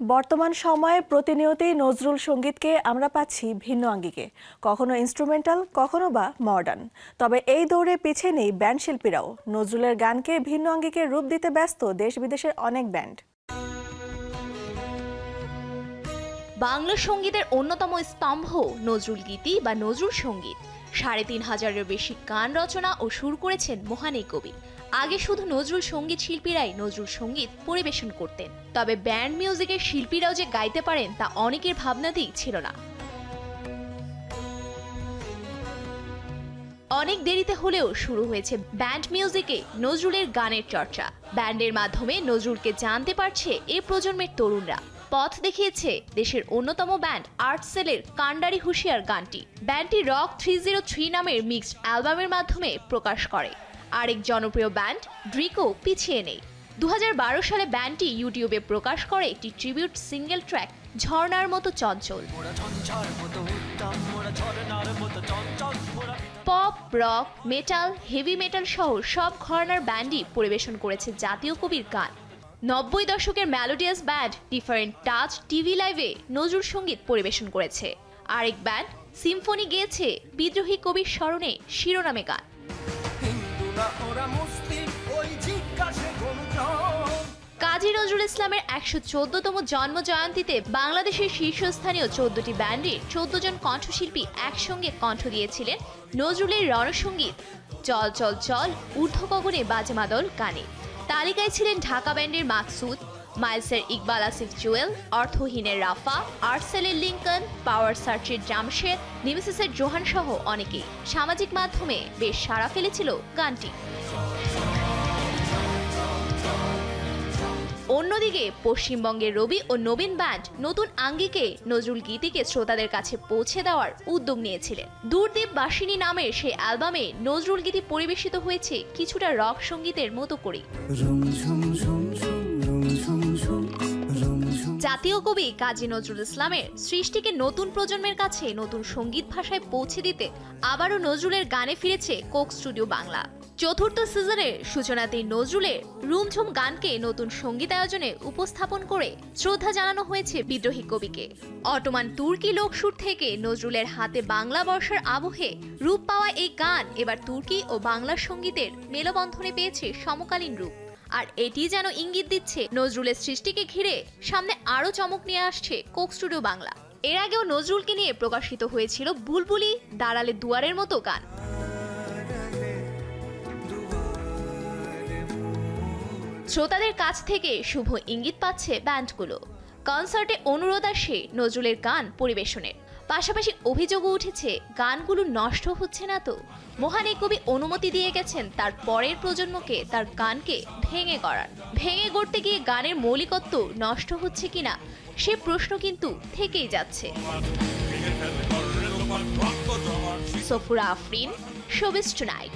বর্তমান সময়ে প্রতিনিয়তই নজরুল সঙ্গীতকে আমরা পাচ্ছি ভিন্ন আঙ্গিকে, কখনো ইনস্ট্রুমেন্টাল, কখনো বা মডার্ন। তবে এই দৌড়ে পিছিয়ে নেই ব্যান্ড শিল্পীরাও। নজরুলের গানকে ভিন্ন আঙ্গিকে রূপ দিতে ব্যস্ত দেশ বিদেশের অনেক ব্যান্ড। বাংলা সঙ্গীতের অন্যতম স্তম্ভ নজরুল গীতি বা নজরুল সঙ্গীত। ৩,৫০০-এর বেশি গান রচনা ও সুর করেছেন মহান এই কবি। আগে শুধু নজরুল সঙ্গীত শিল্পীরাই নজরুল সঙ্গীত পরিবেশন করতেন, তবে ব্যান্ড মিউজিকের শিল্পীরাও যে গাইতে পারেন তা অনেকের ভাবনাতেই ছিল না। অনেক দেরিতে হলেও শুরু হয়েছে ব্যান্ড মিউজিকে নজরুলের গানের চর্চা। ব্যান্ডের মাধ্যমে নজরুলকে জানতে পারছে এই প্রজন্মের তরুণরা। পথ দেখিয়েছে দেশের অন্যতম ব্যান্ড আর্টসেলের কান্ডারি হুঁশিয়ার গানটি। ব্যান্ডটি রক 303 নামের মিক্সড অ্যালবামের মাধ্যমে প্রকাশ করে। আরেক জনপ্রিয় ব্যান্ড ড্রিকো পিছিয়ে নেই। 2012 সালে ব্যান্ডটি ইউটিউবে প্রকাশ করে একটি ট্রিবিউট সিঙ্গেল ট্র্যাক ঝর্ণার মতো চঞ্চল। Pop, rock, metal, heavy metal সহ সব ঘরানার ব্যান্ডই পরিবেশন করেছে জাতীয় কবির গান। 90 দশকের melodious band different touch TV লাইভে নজরুল সঙ্গীত পরিবেশন করেছে। আরেক ব্যান্ড সিম্ফনি গেয়েছে বিদ্রোহী কবির স্মরণে শিরোনামে গান। কাজী নজরুল ইসলামের 114তম জন্ম জয়ন্তীতে বাংলাদেশের শীর্ষস্থানীয় 14টি ব্যান্ডের 14 জন কণ্ঠশিল্পী একসঙ্গে কণ্ঠ দিয়েছিলেন নজরুলের রণসঙ্গীত চল চল চল ঊর্ধ্ব গগনে বাজে মাদল গানে। তালিকায় ছিলেন ঢাকা ব্যান্ডের মাকসুদ, মাইলসের ইকবাল আসিফ জুয়েল, অর্থহীনের রাফা, আর্টসেলের লিঙ্কন, পাওয়ার সার্চের জামশেদ, নিমেসিসের জোহান সহ অনেকেই। সামাজিক মাধ্যমে বেশ সাড়া ফেলেছিল গানটি। অন্যদিকে পশ্চিমবঙ্গের রবি ও নবীন ব্যান্ড নতুন আঙ্গিকে নজরুল গীতিকে শ্রোতাদের কাছে পৌঁছে দেওয়ার উদ্যোগ নিয়েছিলেন। দূরদীপ বাসিনী নামের সেই অ্যালবামে নজরুল গীতি পরিবেশিত হয়েছে কিছুটা রক সঙ্গীতের মতো করে। জাতীয় কবি কাজী নজরুল ইসলামের সৃষ্টিকে নতুন প্রজন্মের কাছে নতুন সঙ্গীত ভাষায় পৌঁছে দিতে আবারও নজরুলের গানে ফিরেছে কোক স্টুডিও বাংলা। চতুর্থ সিজনের সূচনাতেই নজরুলের রুমঝুম গানকে নতুন সঙ্গীত আয়োজনে উপস্থাপন করে শ্রদ্ধা জানানো হয়েছে বিদ্রোহী কবিকে। অটোমান তুর্কি লোকসুর থেকে নজরুলের হাতে বাংলা বর্ষার আবহে রূপ পাওয়া এই গান এবার তুর্কি ও বাংলা সঙ্গীতের মেলবন্ধনে পেয়েছে সমকালীন রূপ। আর এটি যেন ইঙ্গিত দিচ্ছে নজরুলের সৃষ্টিকে ঘিরে সামনে আরও চমক নিয়ে আসছে কোক স্টুডিও বাংলা। এর আগেও নজরুলকে নিয়ে প্রকাশিত হয়েছিল বুলবুলি, দাঁড়ালে দুয়ারের মতো গান। শ্রোতাদের কাছ থেকে শুভ ইঙ্গিত পাচ্ছে ব্যান্ডগুলো। কনসার্টে অনুরোধ আসে নজরুলের গান পরিবেশনের, পাশাপাশি অভিযোগও উঠেছে গানগুলো নষ্ট হচ্ছে না তো। মহান এই কবি অনুমতি দিয়ে গেছেন তার পরের প্রজন্মকে তার গানকে ভেঙে গড়তে গিয়ে গানের মৌলিকত্ব নষ্ট হচ্ছে কিনা সে প্রশ্ন কিন্তু থেকেই যাচ্ছে। Safura Afrin, showbiz tonight.